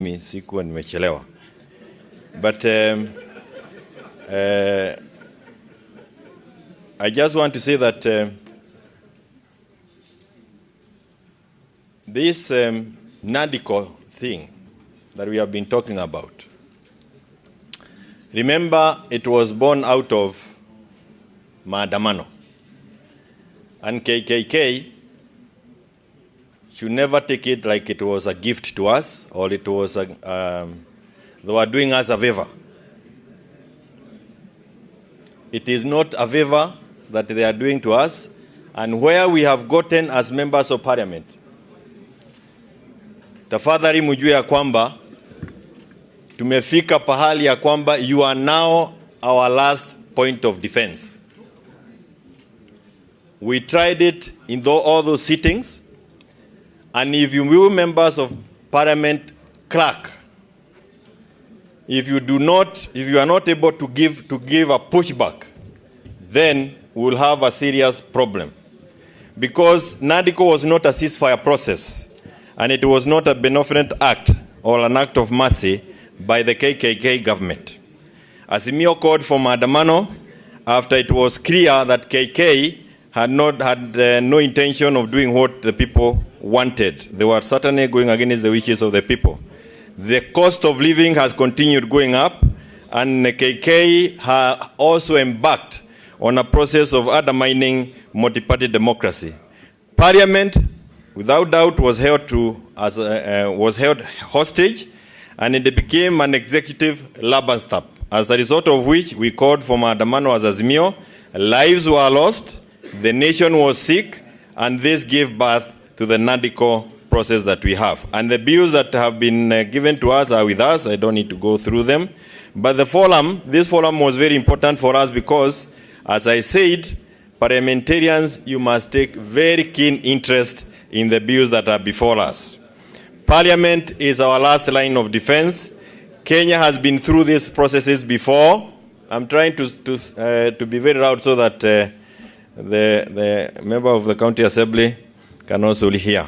Sikuwa nimechelewa. But I just want to say that this NADICO thing that we have been talking about, remember it was born out of maandamano, and KKK should never take it like it was a gift to us or it was they were doing us a favor. It is not a favor that they are doing to us, and where we have gotten as members of parliament, tafadhali mjue ya kwamba tumefika pahali ya kwamba you are now our last point of defense. We tried it in all those sittings, and if you members of parliament crack, if you are not able to give a pushback, then we will have a serious problem. Because NADICO was not a ceasefire process, and it was not a benevolent act or an act of mercy by the KKK government. AZIMIO called for maandamano after it was clear that KK had no intention of doing what the people wanted. They were certainly going against the wishes of the people. The cost of living has continued going up, and the KK also embarked on a process of undermining multi-party democracy. Parliament, without doubt, was held hostage, and it became an executive labanstap. As a result of which, we called for maandamano as AZIMIO. Lives were lost, the nation was sick, and this gave birth to the NADICO process that we have. And the bills that have been given to us are with us. I don't need to go through them. But this forum was very important for us because, as I said, parliamentarians, you must take very keen interest in the bills that are before us. Parliament is our last line of defense. Kenya has been through these processes before. I'm trying to be very loud so that the member of the county assembly can also hear.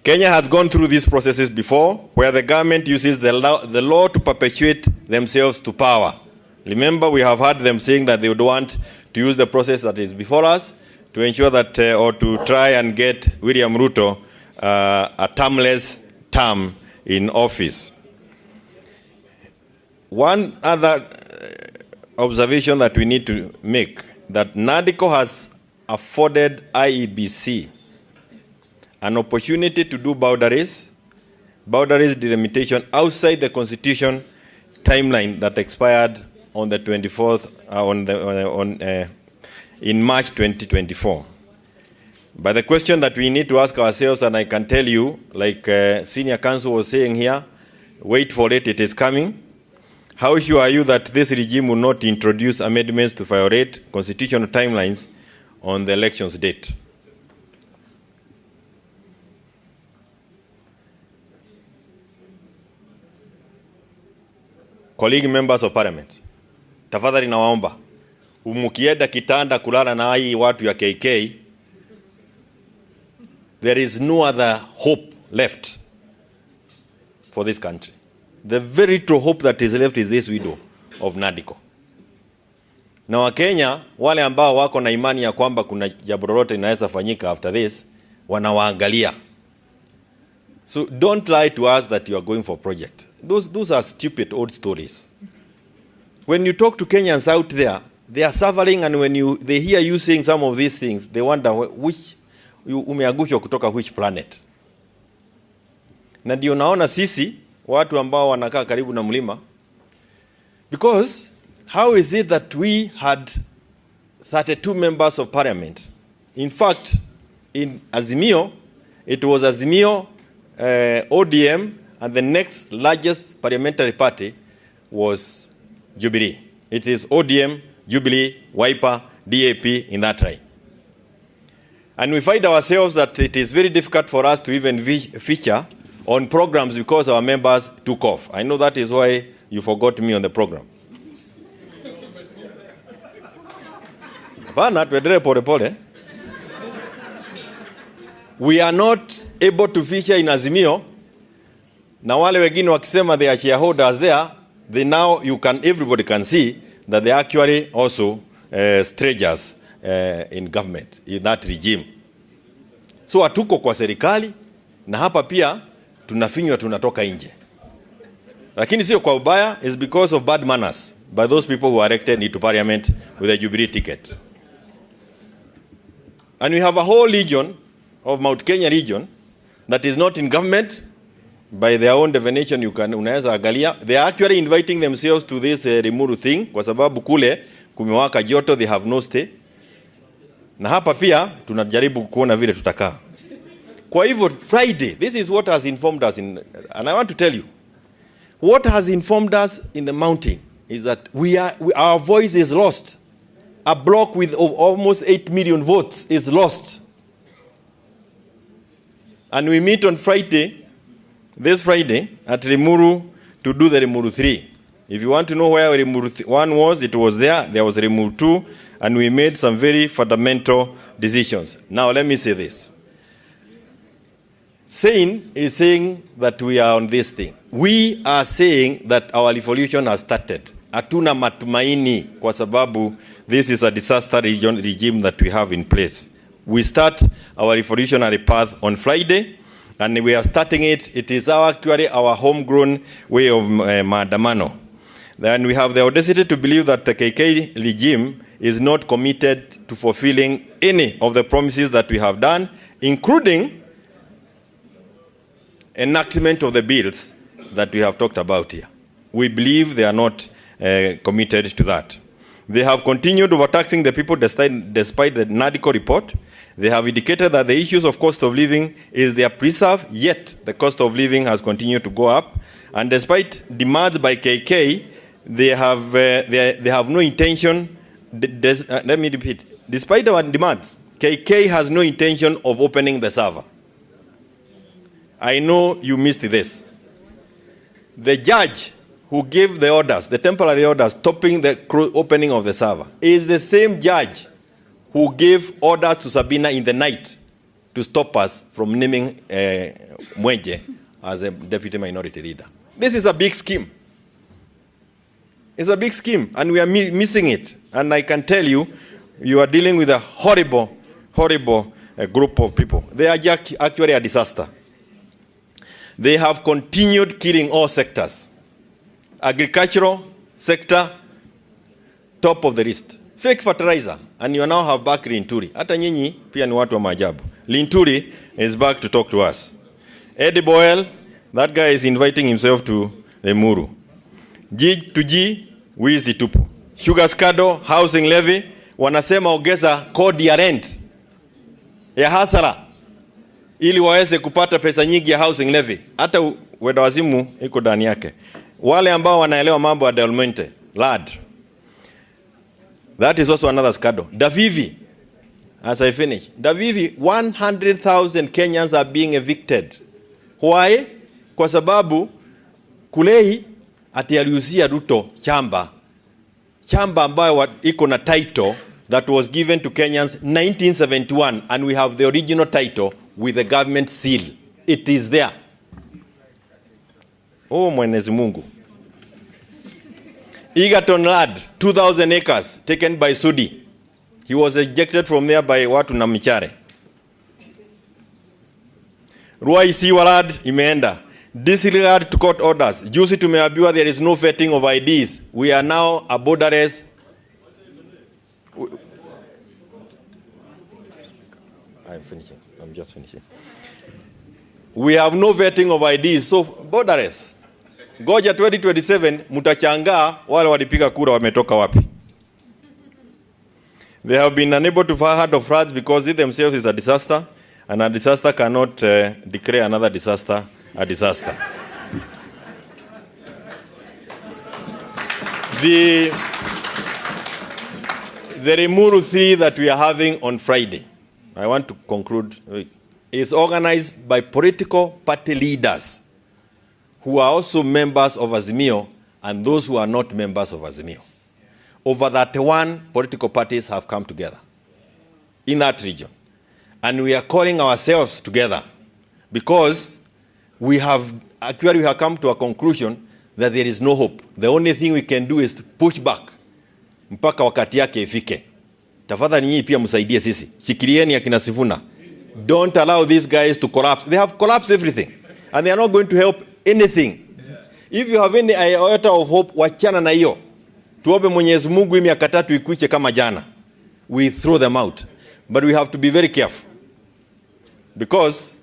Kenya has gone through these processes before, where the government uses the law to perpetuate themselves to power. Remember, we have heard them saying that they would want to use the process that is before us to ensure that, or to try and get William Ruto a termless term in office. One other observation that we need to make, that NADICO has afforded IEBC an opportunity to do boundaries delimitation outside the constitution timeline that expired on the 24th in March 2024. But the question that we need to ask ourselves, and I can tell you, like senior counsel was saying here, wait for it, it is coming. How sure are you that this regime will not introduce amendments to violate constitutional timelines on the elections date? Colleague members of parliament, tafadhali nawaomba, umukienda kitanda kulala na hii watu ya KK, there is no other hope left for this country. The very true hope that is left is this widow of NADICO. Na Wakenya wale ambao wako na imani ya kwamba kuna jambo lolote linaweza fanyika after this, wanawaangalia. So don't lie to us that you are going for project. Those are stupid old stories. When you talk to Kenyans out there, they are suffering, and when they hear you saying some of these things, they wonder which umeangushwa kutoka which planet. Na ndio naona sisi watu ambao wanakaa karibu na mlima, because how is it that we had 32 members of parliament? In fact, in AZIMIO, it was AZIMIO, ODM, and the next largest parliamentary party was Jubilee. It is ODM, Jubilee, Wiper, DAP in that right. And we find ourselves that it is very difficult for us to even feature on programs because our members took off. I know that is why you forgot me on the program. We are not able to feature in AZIMIO Na wale wengine wakisema they are shareholders there, everybody can see that they are actually also strangers in government, in that regime. So hatuko kwa serikali, na hapa pia tunafinywa, tunatoka nje. Lakini sio kwa ubaya, is because of bad manners by those people who are elected into parliament with a Jubilee ticket. And we have a whole region of Mount Kenya region that is not in government by their own definition. Unaweza angalia, they are actually inviting themselves to this Limuru thing kwa sababu kule kumewaka joto, they have no stay. Na hapa pia tunajaribu kuona vile tutakaa. Kwa hivyo Friday, this is what has informed us and I want to tell you, what has informed us in the mountain is that our voice is lost. A block with almost 8 million votes is lost. And we meet on Friday, this Friday, at Limuru to do the Limuru 3. If you want to know where Limuru 1 was, it was there. There was Limuru 2, and we made some very fundamental decisions. Now, let me say this. Sane is saying that we are on this thing. We are saying that our revolution has started. Hatuna matumaini kwa sababu this is a disaster regime that we have in place. We start our revolutionary path on Friday, and we are starting it. It is actually our homegrown way of maandamano. Then we have the audacity to believe that the KK regime is not committed to fulfilling any of the promises that we have done, including enactment of the bills that we have talked about here. We believe they are not committed to that. They have continued overtaxing the people despite the NADICO report. They have indicated that the issues of cost of living is their preserve, yet the cost of living has continued to go up. And despite demands by KK, they have no intention, let me repeat, despite our demands, KK has no intention of opening the server. I know you missed this. The judge who gave the orders, the temporary orders, stopping the opening of the server, is the same judge who gave orders to Sabina in the night to stop us from naming Mwenje as a deputy minority leader. This is a big scheme. It's a big scheme, and we are missing it. And I can tell you, you are dealing with a horrible, horrible group of people. They are actually a disaster. They have continued killing all sectors. Agricultural sector, top of the list. Fake fertilizer, and you now have back Linturi. Hata nyinyi pia ni watu wa maajabu. Linturi is back to talk to us. Eddie Boyle, that guy is inviting himself to Limuru. G2G, wizi tupu. Sugar scandal, housing levy, wanasema ongeza kodi ya rent ya hasara ili waweze kupata pesa nyingi ya housing levy. Hata weda wazimu iko ndani yake. Wale ambao wanaelewa mambo ya Delmonte, lad. That is also another scandal. Davivi, as I finish. Davivi, 100,000 Kenyans are being evicted. Why? Kwa sababu Kulei ati aliuzia Ruto chamba ambayo iko na title that was given to Kenyans 1971, and we have the original title with the government seal. It is there. Oh, Mwenyezi Mungu. Egerton Lad, 2,000 acres taken by Sudi. He was ejected from there by watu na Michare. Ruai Siwalad imeenda. Disregard to court orders. Juzi tumeambiwa there is no vetting of IDs. We are now a borderless. I'm finishing. I'm just finishing. We have no vetting of IDs, so borderless. Goja 2027 mutachangaa wale walipiga kura wametoka wapi. They have been unable to fire hard of floods because it themselves is a disaster, and a disaster cannot declare another disaster a disaster. The Limuru 3 that we are having on Friday, I want to conclude, is organized by political party leaders who are also members of AZIMIO and those who are not members of AZIMIO. Over 31 political parties have come together in that region. And we are calling ourselves together because we have come to a conclusion that there is no hope. The only thing we can do is to push back mpaka wakati yake ifike. Tafadhali nyinyi pia msaidie sisi. Shikilieni akina Sifuna. Don't allow these guys to collapse. They have collapsed everything. And they are not going to help anything. If you have any iota of hope, wachana na hiyo. Tuombe Mwenyezi Mungu miaka 3 ikuiche kama jana. We throw them out. But we have to be very careful. Because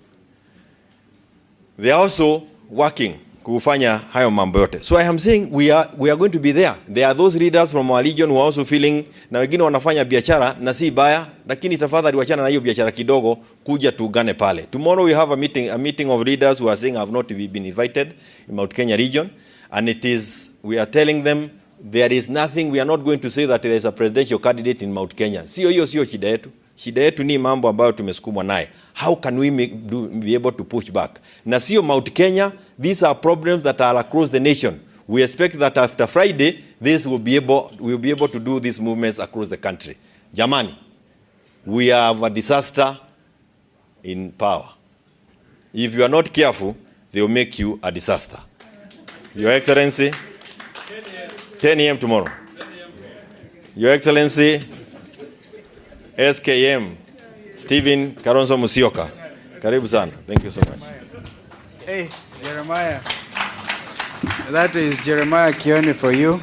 they are also working kufanya hayo mambo yote. So I am saying we are going to be there. There are those leaders from our region who are also feeling na wengine wanafanya biashara na si baya, lakini tafadhali wachana na hiyo biashara kidogo, kuja tuungane pale. Tomorrow we have a meeting of leaders who are saying have not been invited in Mount Kenya region, and we are telling them there is nothing. We are not going to say that there is a presidential candidate in Mount Kenya. Sio shida yetu. Shida yetu ni mambo ambayo tumesukumwa naye. How can we be able to push back? Na sio Mount Kenya, these are problems that are across the nation. We expect that after Friday, we'll be able to do these movements across the country. Jamani, we have a disaster in power. If you are not careful, they will make you a disaster. Your Excellency, 10 a.m. tomorrow. Your Excellency, SKM, Stephen Karonzo Musyoka. Karibu sana. Thank you so much. Hey, Jeremiah. That is Jeremiah Kioni for you.